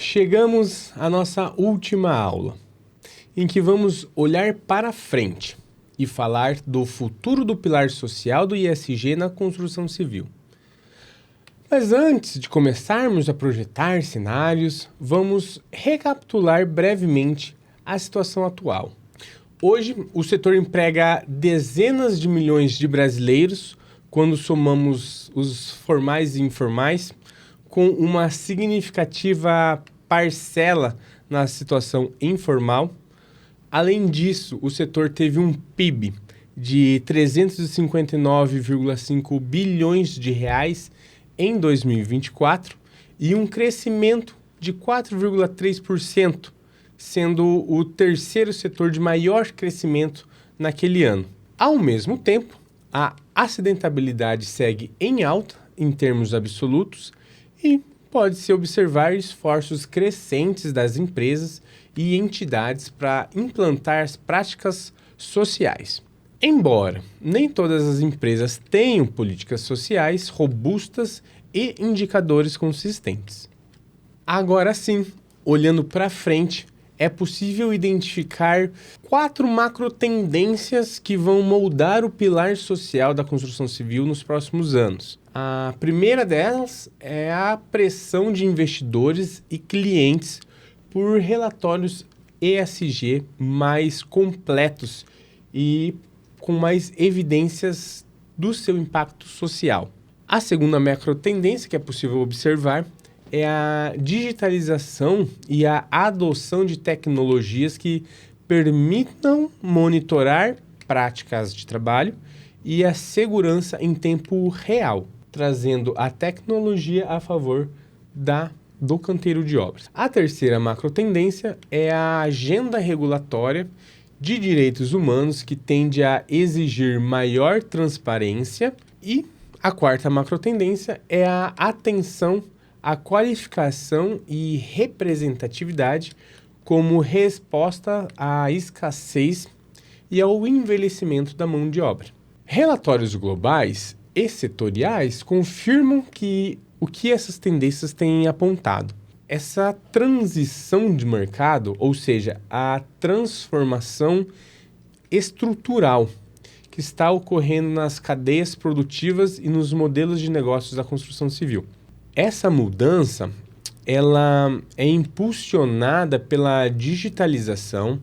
Chegamos à nossa última aula, em que vamos olhar para frente e falar do futuro do pilar social do ISG na construção civil. Mas antes de começarmos a projetar cenários, vamos recapitular brevemente a situação atual. Hoje, o setor emprega dezenas de milhões de brasileiros, quando somamos os formais e informais, com uma significativa parcela na situação informal. Além disso, o setor teve um PIB de 359,5 bilhões de reais em 2024 e um crescimento de 4,3%, sendo o terceiro setor de maior crescimento naquele ano. Ao mesmo tempo, a acidentabilidade segue em alta em termos absolutos e pode-se observar esforços crescentes das empresas e entidades para implantar as práticas sociais. Embora nem todas as empresas tenham políticas sociais robustas e indicadores consistentes. Agora sim, olhando para frente, é possível identificar 4 macro tendências que vão moldar o pilar social da construção civil nos próximos anos. A primeira delas é a pressão de investidores e clientes por relatórios ESG mais completos e com mais evidências do seu impacto social. A segunda macro tendência que é possível observar é a digitalização e a adoção de tecnologias que permitam monitorar práticas de trabalho e a segurança em tempo real, trazendo a tecnologia a favor do canteiro de obras. A terceira macro tendência é a agenda regulatória de direitos humanos que tende a exigir maior transparência e a quarta macro tendência é a atenção à qualificação e representatividade como resposta à escassez e ao envelhecimento da mão de obra. Relatórios globais e setoriais confirmam o que essas tendências têm apontado. Essa transição de mercado, ou seja, a transformação estrutural que está ocorrendo nas cadeias produtivas e nos modelos de negócios da construção civil. Essa mudança, ela é impulsionada pela digitalização,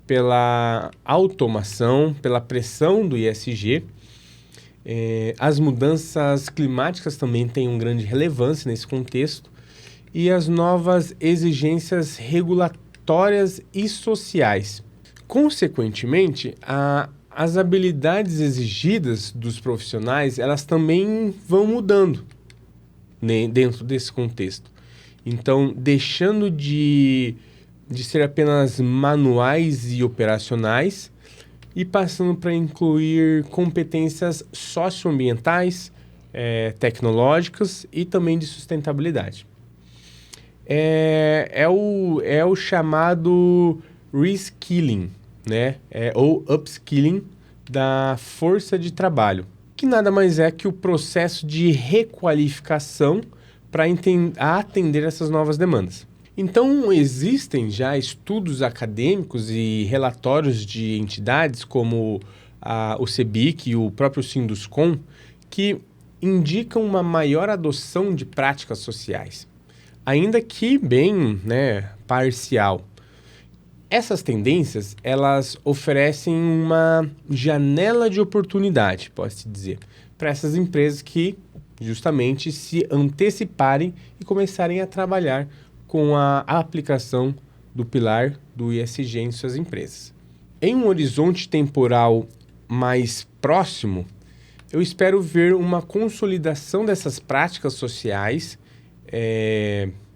pela automação, pela pressão do ISG. As mudanças climáticas também têm uma grande relevância nesse contexto e as novas exigências regulatórias e sociais. Consequentemente, as habilidades exigidas dos profissionais, elas também vão mudando, né, dentro desse contexto. Então, deixando de ser apenas manuais e operacionais e passando para incluir competências socioambientais, tecnológicas e também de sustentabilidade. É o chamado reskilling, né? Ou upskilling da força de trabalho, que nada mais é que o processo de requalificação para atender essas novas demandas. Então, existem já estudos acadêmicos e relatórios de entidades como o CEBIC e o próprio Sinduscon que indicam uma maior adoção de práticas sociais, ainda que bem, parcial. Essas tendências, elas oferecem uma janela de oportunidade, pode-se dizer, para essas empresas que justamente se anteciparem e começarem a trabalhar com a aplicação do pilar do ISG em suas empresas. Em um horizonte temporal mais próximo, eu espero ver uma consolidação dessas práticas sociais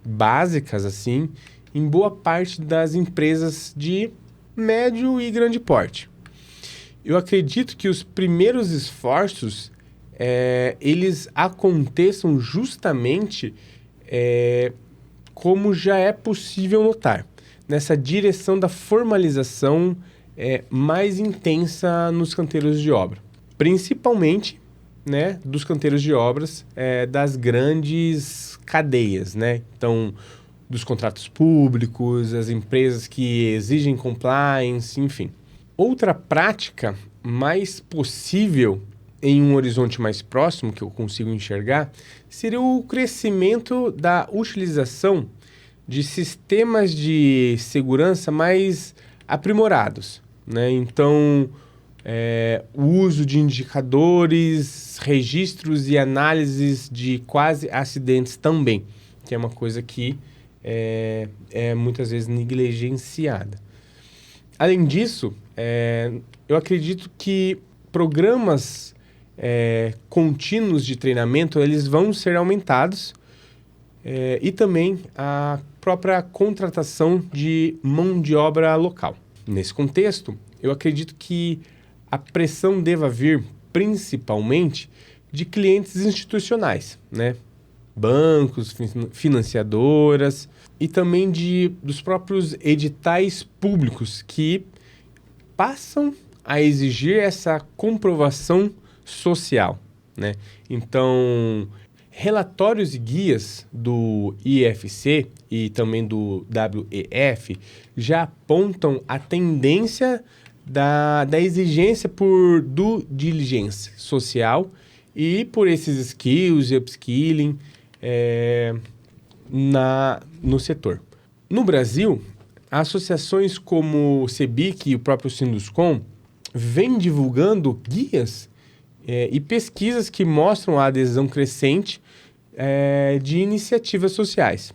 básicas, assim, em boa parte das empresas de médio e grande porte. Eu acredito que os primeiros esforços, eles aconteçam justamente como já é possível notar, nessa direção da formalização mais intensa nos canteiros de obra. Principalmente, dos canteiros de obras das grandes cadeias, né? Então, dos contratos públicos, as empresas que exigem compliance, enfim. Outra prática mais possível em um horizonte mais próximo, que eu consigo enxergar, seria o crescimento da utilização de sistemas de segurança mais aprimorados, né? Então, o uso de indicadores, registros e análises de quase acidentes também, que é uma coisa que é muitas vezes negligenciada. Além disso, eu acredito que programas contínuos de treinamento eles vão ser aumentados e também a própria contratação de mão de obra local. Nesse contexto, eu acredito que a pressão deva vir principalmente de clientes institucionais, né? Bancos, financiadoras e também dos próprios editais públicos que passam a exigir essa comprovação social, né? Então, relatórios e guias do IFC e também do WEF já apontam a tendência da exigência por due diligence social e por esses skills e upskilling no setor. No Brasil, associações como o CEBIC e o próprio Sinduscom vêm divulgando guias e pesquisas que mostram a adesão crescente de iniciativas sociais,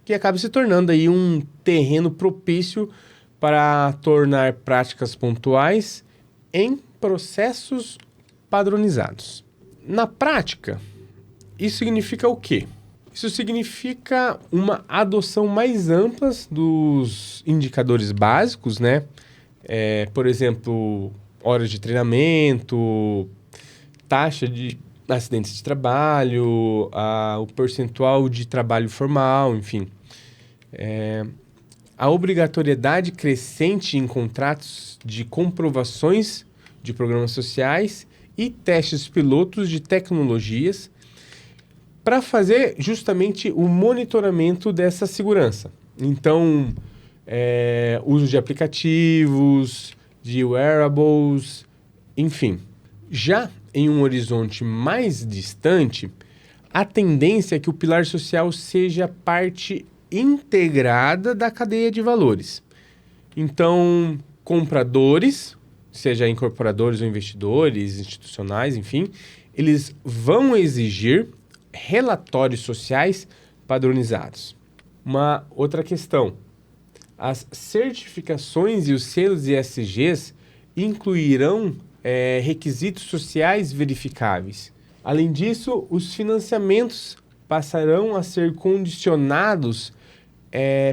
que acaba se tornando aí um terreno propício para tornar práticas pontuais em processos padronizados. Na prática, isso significa o quê? Isso significa uma adoção mais ampla dos indicadores básicos, né? Por exemplo, horas de treinamento, taxa de acidentes de trabalho, o percentual de trabalho formal, enfim. A obrigatoriedade crescente em contratos de comprovações de programas sociais e testes pilotos de tecnologias para fazer justamente o monitoramento dessa segurança. Então, uso de aplicativos, de wearables, enfim. Já em um horizonte mais distante, a tendência é que o pilar social seja parte integrada da cadeia de valores. Então, compradores, seja incorporadores ou investidores, institucionais, enfim, eles vão exigir relatórios sociais padronizados. Uma outra questão, as certificações e os selos ESGs incluirão requisitos sociais verificáveis. Além disso, os financiamentos passarão a ser condicionados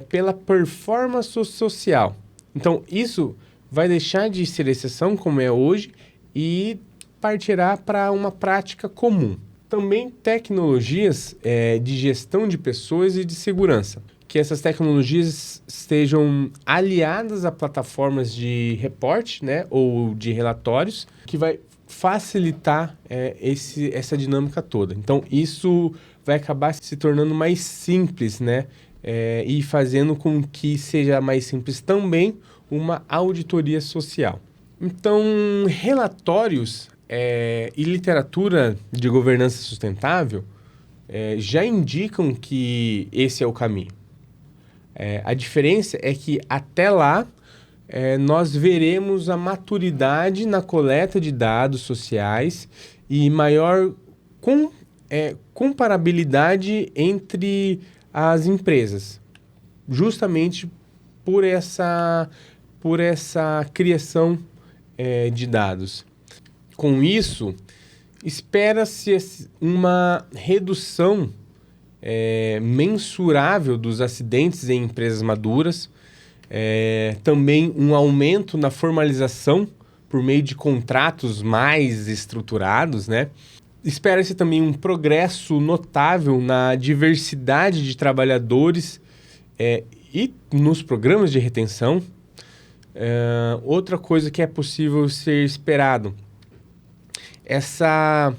pela performance social. Então, isso vai deixar de ser exceção, como é hoje, e partirá para uma prática comum. Também tecnologias de gestão de pessoas e de segurança. Que essas tecnologias estejam aliadas a plataformas de reporte, né, ou de relatórios, que vai facilitar essa dinâmica toda. Então, isso vai acabar se tornando mais simples, né, e fazendo com que seja mais simples também uma auditoria social. Então, relatórios e literatura de governança sustentável já indicam que esse é o caminho. A diferença é que até lá nós veremos a maturidade na coleta de dados sociais e maior comparabilidade entre as empresas, justamente por essa criação de dados. Com isso, espera-se uma redução mensurável dos acidentes em empresas maduras, também um aumento na formalização por meio de contratos mais estruturados, né? Espera-se também um progresso notável na diversidade de trabalhadores e nos programas de retenção. Outra coisa que é possível ser esperado, essa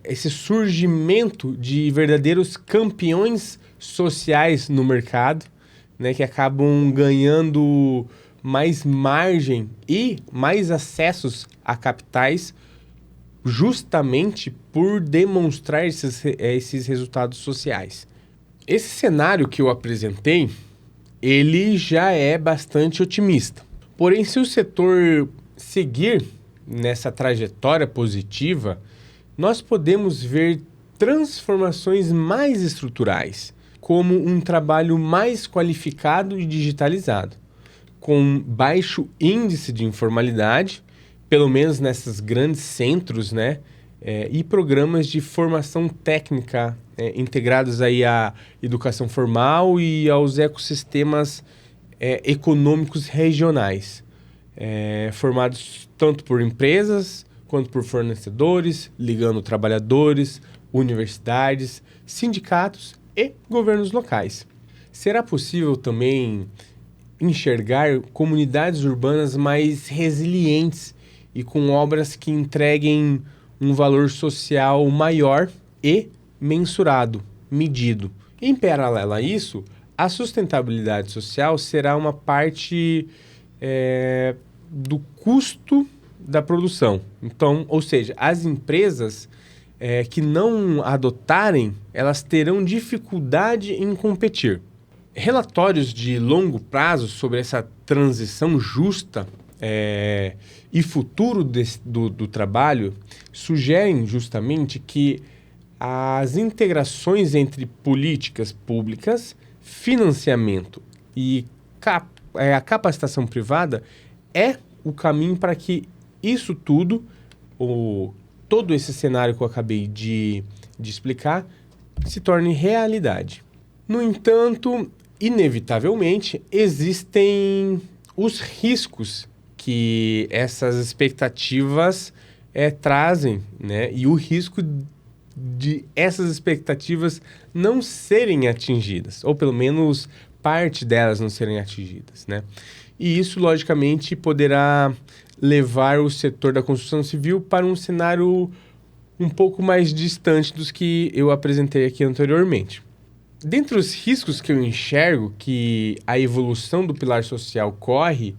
esse surgimento de verdadeiros campeões sociais no mercado, né, que acabam ganhando mais margem e mais acessos a capitais, justamente por demonstrar esses resultados sociais. Esse cenário que eu apresentei, ele já é bastante otimista. Porém, se o setor seguir nessa trajetória positiva, nós podemos ver transformações mais estruturais, como um trabalho mais qualificado e digitalizado, com baixo índice de informalidade, pelo menos nesses grandes centros, né? E programas de formação técnica integrados aí à educação formal e aos ecossistemas econômicos regionais, formados tanto por empresas quanto por fornecedores, ligando trabalhadores, universidades, sindicatos e governos locais. Será possível também enxergar comunidades urbanas mais resilientes e com obras que entreguem um valor social maior e mensurado, medido. Em paralelo a isso, a sustentabilidade social será uma parte do custo da produção. Então, ou seja, as empresas que não adotarem, elas terão dificuldade em competir. Relatórios de longo prazo sobre essa transição justa e futuro do trabalho sugerem justamente que as integrações entre políticas públicas, financiamento e a capacitação privada é o caminho para que isso tudo, todo esse cenário que eu acabei de explicar, se torne realidade. No entanto, inevitavelmente, existem os riscos que essas expectativas trazem, né? E o risco de essas expectativas não serem atingidas, ou pelo menos parte delas não serem atingidas, né? E isso, logicamente, poderá levar o setor da construção civil para um cenário um pouco mais distante dos que eu apresentei aqui anteriormente. Dentre os riscos que eu enxergo que a evolução do pilar social corre,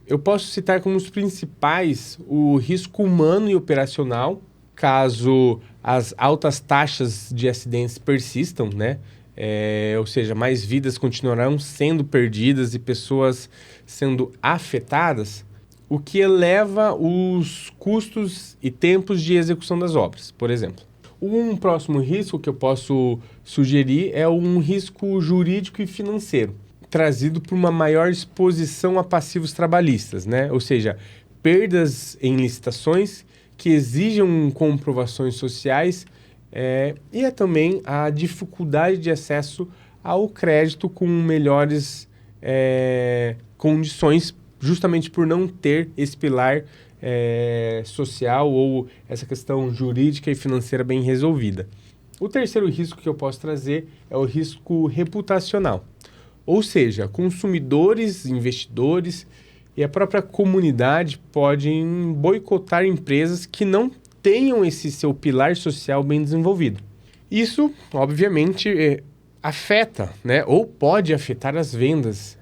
eu posso citar como os principais o risco humano e operacional, caso as altas taxas de acidentes persistam, né? Ou seja, mais vidas continuarão sendo perdidas e pessoas sendo afetadas, o que eleva os custos e tempos de execução das obras, por exemplo. Um próximo risco que eu posso sugerir é um risco jurídico e financeiro, trazido por uma maior exposição a passivos trabalhistas, né? Ou seja, perdas em licitações que exijam comprovações sociais e também a dificuldade de acesso ao crédito com melhores condições, justamente por não ter esse pilar social ou essa questão jurídica e financeira bem resolvida. O terceiro risco que eu posso trazer é o risco reputacional. Ou seja, consumidores, investidores e a própria comunidade podem boicotar empresas que não tenham esse seu pilar social bem desenvolvido. Isso, obviamente, afeta, né, ou pode afetar as vendas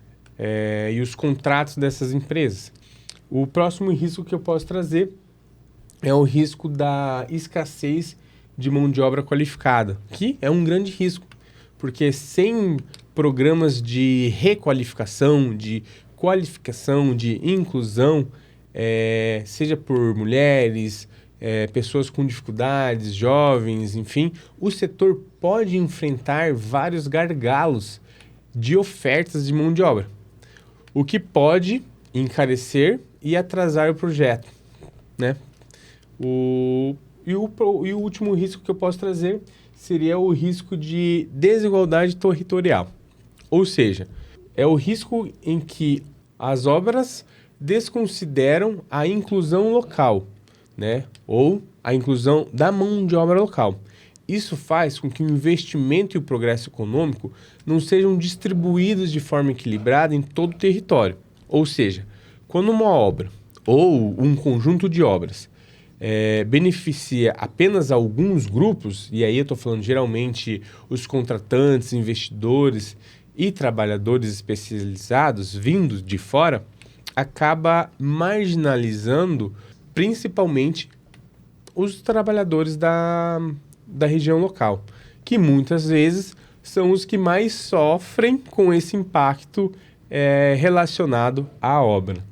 e os contratos dessas empresas. O próximo risco que eu posso trazer é o risco da escassez de mão de obra qualificada, que é um grande risco, porque sem programas de requalificação, de qualificação, de inclusão, seja por mulheres, pessoas com dificuldades, jovens, enfim, o setor pode enfrentar vários gargalos de ofertas de mão de obra, o que encarecer e atrasar o projeto, né? E o último risco que eu posso trazer seria o risco de desigualdade territorial. Ou seja, é o risco em que as obras desconsideram a inclusão local, né? Ou a inclusão da mão de obra local. Isso faz com que o investimento e o progresso econômico não sejam distribuídos de forma equilibrada em todo o território. Ou seja, quando uma obra ou um conjunto de obras beneficia apenas alguns grupos, e aí eu estou falando geralmente os contratantes, investidores e trabalhadores especializados vindos de fora, acaba marginalizando principalmente os trabalhadores da região local, que muitas vezes são os que mais sofrem com esse impacto relacionado à obra.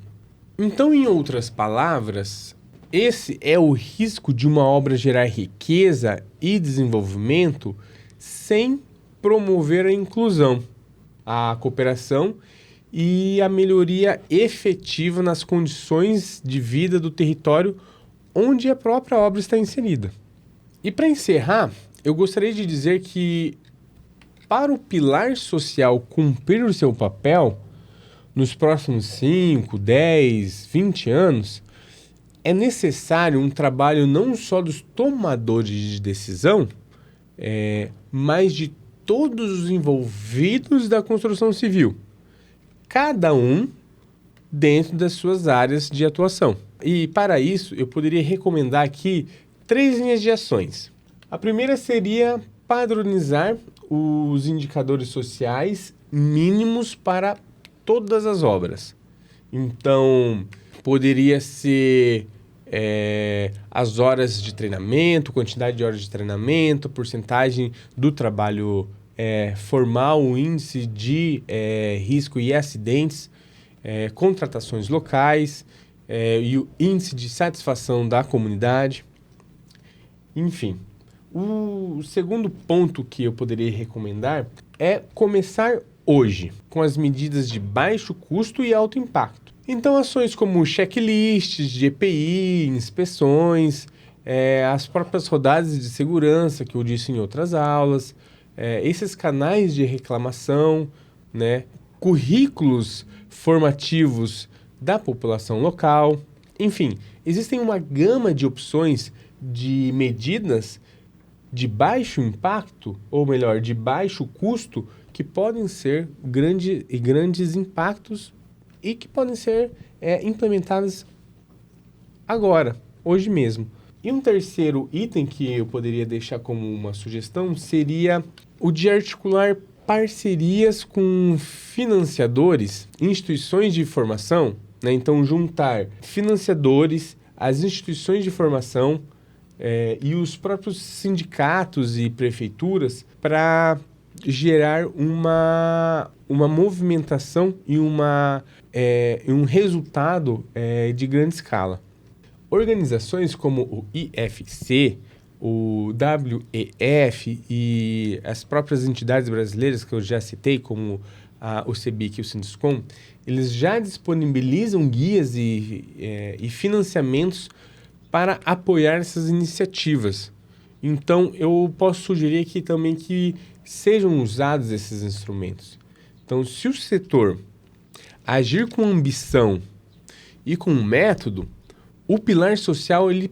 Então, em outras palavras, esse é o risco de uma obra gerar riqueza e desenvolvimento sem promover a inclusão, a cooperação e a melhoria efetiva nas condições de vida do território onde a própria obra está inserida. E para encerrar, eu gostaria de dizer que para o pilar social cumprir o seu papel nos próximos 5, 10, 20 anos, é necessário um trabalho não só dos tomadores de decisão, mas de todos os envolvidos da construção civil, cada um dentro das suas áreas de atuação. E para isso, eu poderia recomendar aqui 3 linhas de ações. A primeira seria padronizar os indicadores sociais mínimos para todas as obras. Então, poderia ser as horas de treinamento, quantidade de horas de treinamento, porcentagem do trabalho formal, o índice de risco e acidentes, contratações locais e o índice de satisfação da comunidade. Enfim, o segundo ponto que eu poderia recomendar é começar hoje, com as medidas de baixo custo e alto impacto. Então, ações como checklists de EPI, inspeções, as próprias rodadas de segurança, que eu disse em outras aulas, esses canais de reclamação, né, currículos formativos da população local. Enfim, existem uma gama de opções de medidas de baixo impacto, ou melhor, de baixo custo, que podem ser grandes impactos e que podem ser implementadas agora, hoje mesmo. E um terceiro item que eu poderia deixar como uma sugestão seria o de articular parcerias com financiadores, instituições de formação, né? Então, juntar financiadores, as instituições de formação e os próprios sindicatos e prefeituras para gerar uma movimentação e um resultado de grande escala. Organizações como o IFC, o WEF e as próprias entidades brasileiras que eu já citei, como o CEBIC e o Sinduscom, eles já disponibilizam guias e financiamentos para apoiar essas iniciativas. Então, eu posso sugerir aqui também que sejam usados esses instrumentos. Então, se o setor agir com ambição e com método, o pilar social ele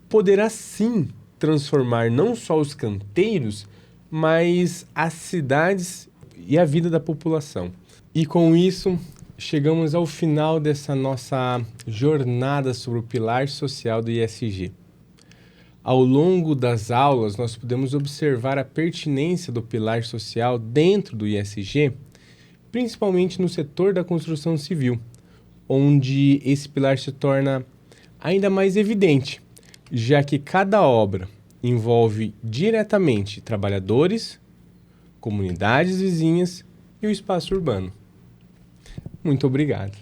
poderá sim transformar não só os canteiros, mas as cidades e a vida da população. E com isso, chegamos ao final dessa nossa jornada sobre o pilar social do ISG. Ao longo das aulas, nós podemos observar a pertinência do pilar social dentro do ISG, principalmente no setor da construção civil, onde esse pilar se torna ainda mais evidente, já que cada obra envolve diretamente trabalhadores, comunidades vizinhas e o espaço urbano. Muito obrigado.